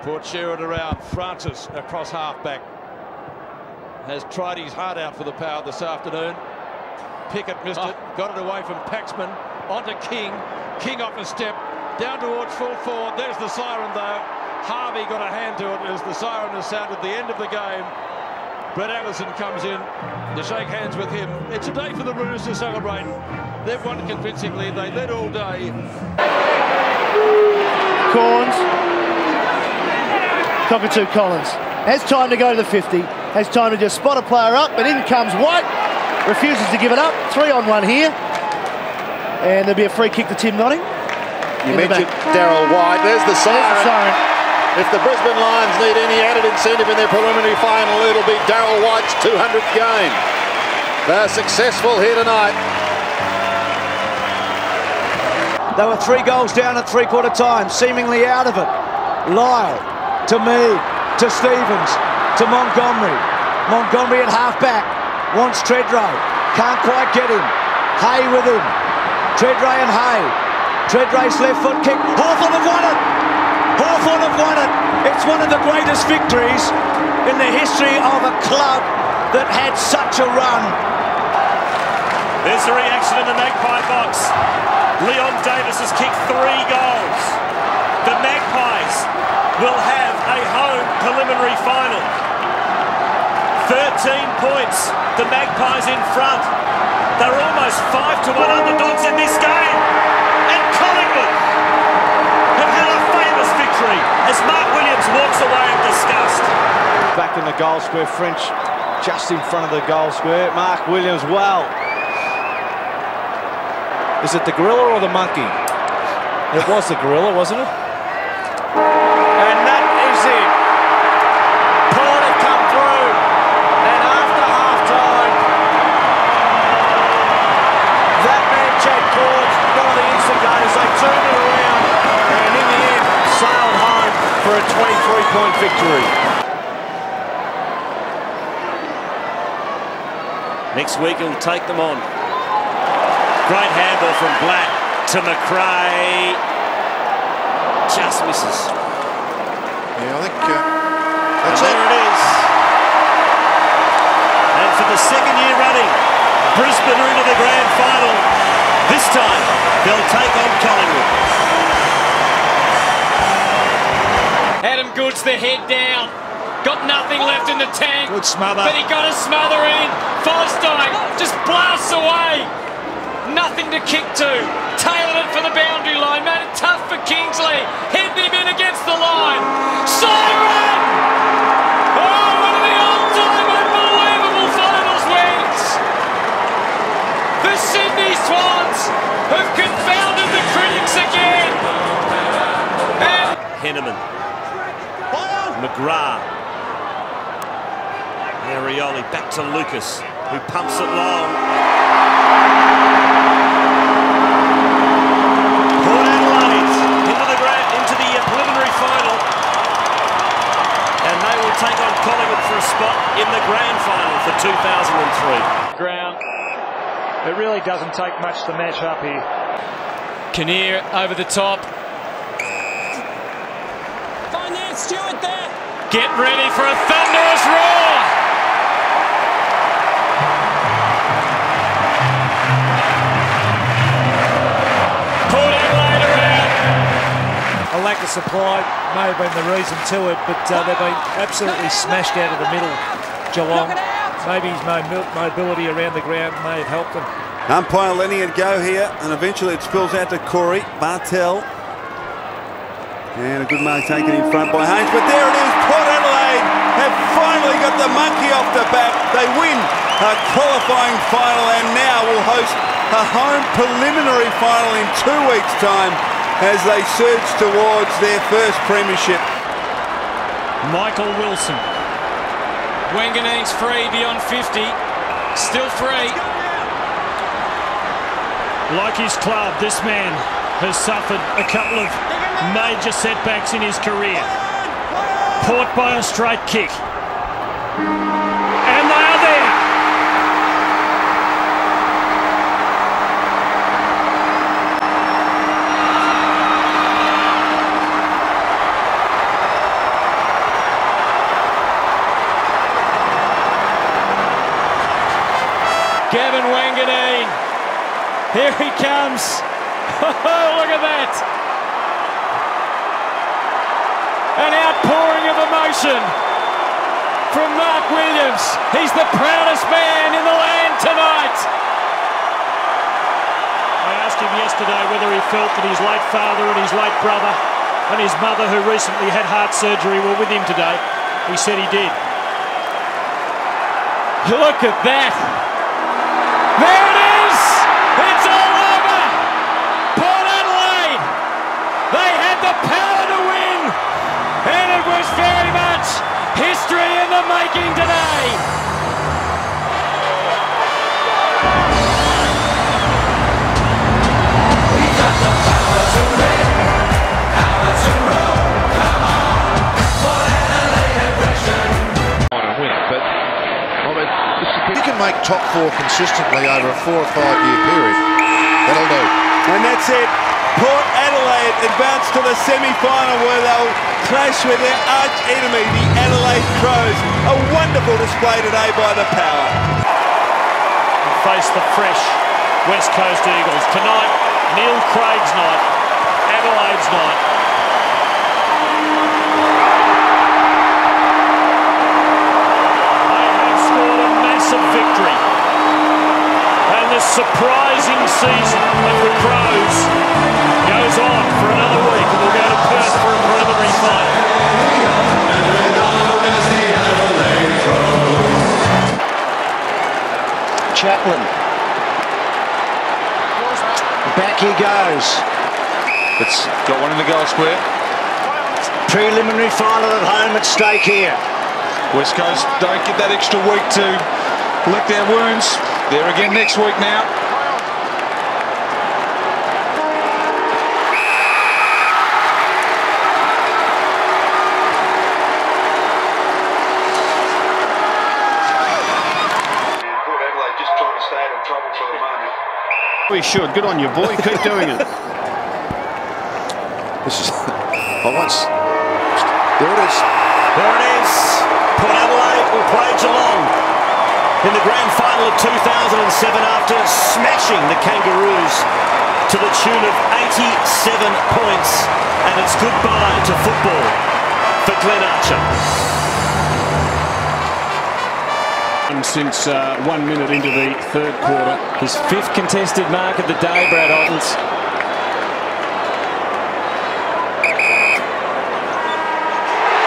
Port Sherwood around. Francis across half-back. Has tried his heart out for the Power this afternoon. Pickett missed it. Got it away from Paxman. Onto King. King off a step. Down towards full forward. There's the siren though. Harvey got a hand to it as the siren has sounded the end of the game. Brett Allison comes in to shake hands with him. It's a day for the Roos to celebrate. They've won convincingly. They led all day. Corns. Cockatoo Collins has time to go to the 50. Has time to just spot a player up, but in comes White. Refuses to give it up. 3-on-1 here. And there'll be a free kick to Tim Notting. You mentioned Daryl White. There's the siren. If the Brisbane Lions need any added incentive in their preliminary final, it'll be Daryl White's 200th game. They're successful here tonight. They were 3 goals down at three-quarter time, seemingly out of it. Lyle to Mead, to Stevens, to Montgomery. Montgomery at half-back, wants Tredrea, can't quite get him. Hay with him. Tredrea and Hay. Tredrea's left foot kick. Hawthorn have won it! Hawthorn have won it! It's one of the greatest victories in the history of a club that had such a run. There's a reaction in the Magpie box. Leon Davis has kicked 3 goals. The Magpies will have a home preliminary final. 13 points. The Magpies in front. They're almost 5-1 underdogs in this game. And Collingwood have had a famous victory as Mark Williams walks away in disgust. Back in the goal square, French just in front of the goal square. Mark Williams, well. Is it the gorilla or the monkey? It was the gorilla, wasn't it? And that is it. Port have come through. And after half-time, that man, Chad Port, one of the instigators, they turned it around and in the end sailed home for a 23-point victory. Next week he'll take them on. Great handball from Black to McRae. Just misses. Yeah, I think that's there it is. And for the second year running, Brisbane are into the grand final. This time, they'll take on Collingwood. Adam Goods, the head down. Got nothing left in the tank. Good smother. But he got a smother in. Forsyth just blasts away. Nothing to kick to. Tailored it for the boundary line. Made it tough for Kingsley. Headed him in against the line. Siren! Oh, one of the all-time unbelievable finals wins. The Sydney Swans have confounded the critics again. And Henneman. McGrath. Arioli back to Lucas, who pumps it long. Port Adelaide into the preliminary final, and they will take on Collingwood for a spot in the grand final for 2003. Ground. It really doesn't take much to match up here. Kinnear over the top. Find that Stewart there. Get ready for a thunderous roar. A lack of supply may have been the reason to it, but they've been absolutely smashed out of the middle, Geelong. Maybe his mobility around the ground may have helped them. Umpire letting it go here, and eventually it spills out to Corey Bartel. And a good mark taken in front by Haynes, but there it is. Port Adelaide have finally got the monkey off the back. They win a qualifying final and now will host a home preliminary final in 2 weeks' time as they surge towards their first premiership. Michael Wilson. Wanganeen's free beyond 50. Still free. Like his club, this man has suffered a couple of major setbacks in his career. Port by a straight kick. And they are there. Gavin Wanganeen. Here he comes. Oh, look at that. An outpouring of emotion from Mark Williams. He's the proudest man in the land tonight. I asked him yesterday whether he felt that his late father and his late brother and his mother, who recently had heart surgery, were with him today. He said he did. Look at that. There it is. It's all over. Port Adelaide. They had the power to win. And it was very much history in the making today. You can make top four consistently over a 4 or 5 year period. That'll do. And that's it. Port Adelaide advance to the semi-final where they'll clash with their arch enemy, the Adelaide Crows. A wonderful display today by the Power. And face the fresh West Coast Eagles. Tonight, Neil Craig's night, Adelaide's night. Victory, and the surprising season of the Crows goes on for another week, and we'll go to Perth for a preliminary final. Chaplin, back he goes. It's got one in the goal square. Preliminary final at home at stake here. West Coast don't get that extra week to lick their wounds. They're again next week now. Port Adelaide just trying to stay out of trouble for the moment. We should. Good on you, boy. Keep doing it. This is... I once... There it is. There it is. Port Adelaide will play Geelong in the grand final of 2007 after smashing the Kangaroos to the tune of 87 points. And it's goodbye to football for Glenn Archer. And since 1 minute into the third quarter. His 5th contested mark of the day, Brad Ottens.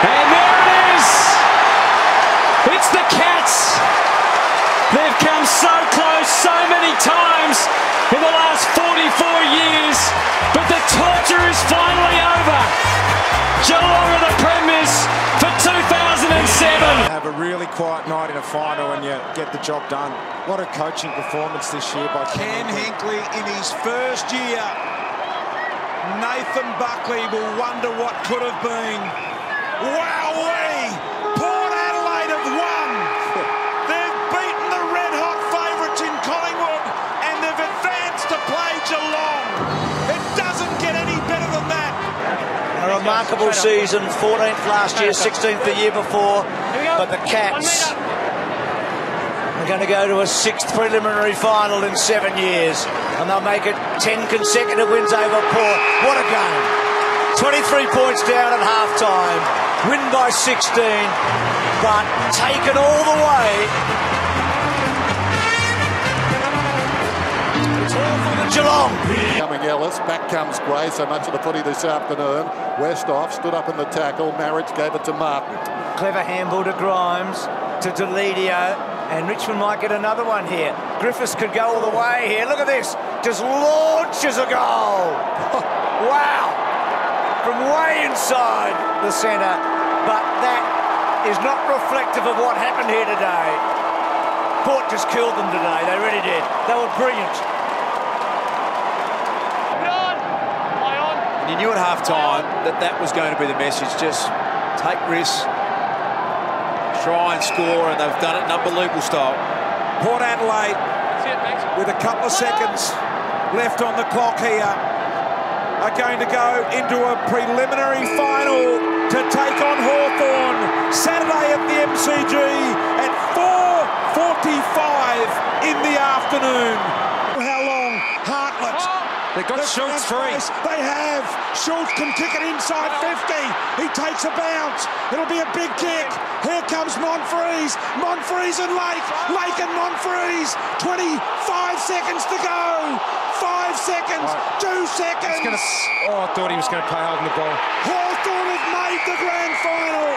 And there it is! It's the Cats! They've come so close so many times in the last 44 years, but the torture is finally over. Geelong are the premiers for 2007. Have a really quiet night in a final and you get the job done. What a coaching performance this year by Ken Hinkley in his first year. Nathan Buckley will wonder what could have been. Wowee! Port Adelaide have won. They've beaten the red-hot favourites in Collingwood and they've advanced to play Geelong. It doesn't get any better than that. A remarkable season, 14th last year, 16th the year before, but the Cats are going to go to a 6th preliminary final in 7 years, and they'll make it 10 consecutive wins over Port. What a game. 23 points down at half-time, win by 16, but taken all the way. It's all for the Geelong. Coming Ellis, back comes Gray, so much of the footy this afternoon. Westhoff stood up in the tackle, Marriage gave it to Martin. Clever handball to Grimes, to Deledio, and Richmond might get another one here. Griffiths could go all the way here. Look at this, just launches a goal. Wow, from way inside the centre, but that is not reflective of what happened here today. Port just killed them today, they really did. They were brilliant. And you knew at half-time that was going to be the message. Just take risks, try and score, and they've done it in unbelievable style. Port Adelaide, with a couple of seconds left on the clock here, are going to go into a preliminary final to take on Hawthorn Saturday at the MCG at 4:45 in the the afternoon. How long? Hartlett. They've got Schultz free. They have. Schultz can kick it inside 50. He takes a bounce. It'll be a big kick. Here comes Monfries. Monfries and Lake. Lake and Monfries. 25 seconds to go. 5 seconds. 2 seconds. I thought he was going to play holding the ball. Hawthorn have made the grand final.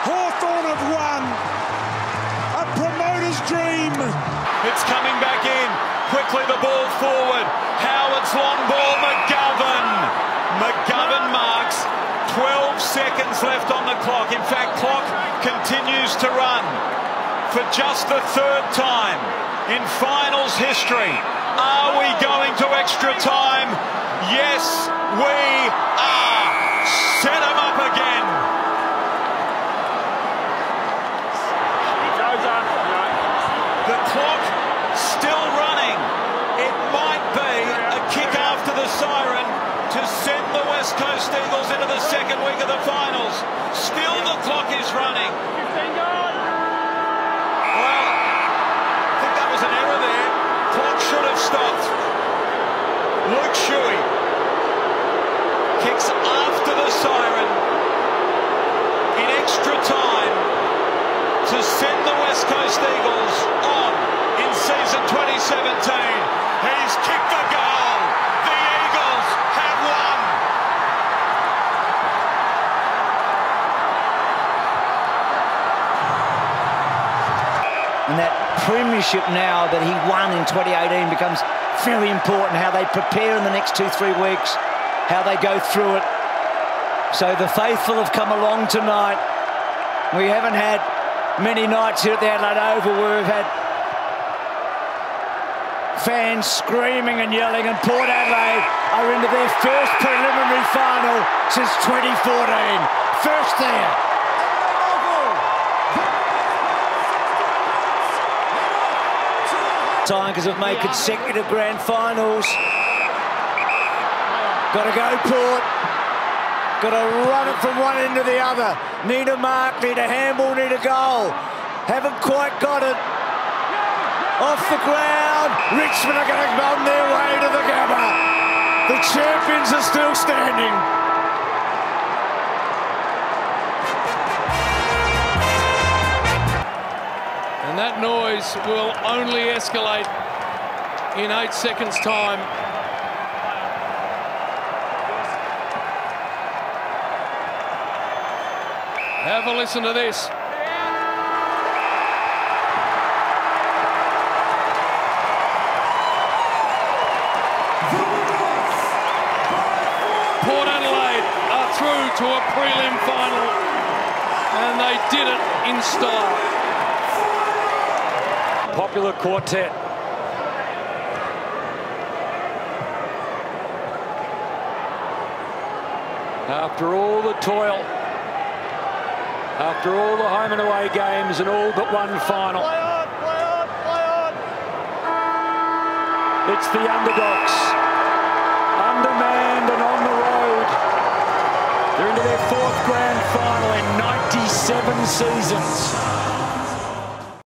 Hawthorn have won. A promoter's dream. It's coming back in. Quickly the ball forward. Howard's long ball. McGovern marks. 12 seconds left on the clock. In fact, clock continues to run for just the third time in finals history. Are we going to extra time? Yes, we are. Set him up again. The clock still running. It might be a kick after the siren to send the West Coast Eagles into the second week of the finals. Still the clock is running. Well, I think that was an error there. Clock should have stopped. Luke Shuey kicks after the siren in extra time to send the West Coast Eagles on in season 2017. He's kicked the goal. The Eagles have won. And that premiership now that he won in 2018 becomes very important, how they prepare in the next 2-3 weeks, how they go through it. So the faithful have come along tonight. We haven't had many nights here at the Adelaide Oval where we've had fans screaming and yelling, and Port Adelaide are into their first preliminary final since 2014. First there. Tigers have made consecutive grand finals. Got to go, Port. Got to run it from one end to the other. Need a mark, need a handball, need a goal. Haven't quite got it. Off the ground. Richmond are going to go on their way to the Gabba. The champions are still standing. And that noise will only escalate in 8 seconds' time. Have a listen to this. Port Adelaide are through to a prelim final, and they did it in style. Popular quartet. After all the toil, after all the home and away games and all but one final, Play on, play on, play on. it's the underdogs, undermanned and on the road. They're into their fourth grand final in 97 seasons.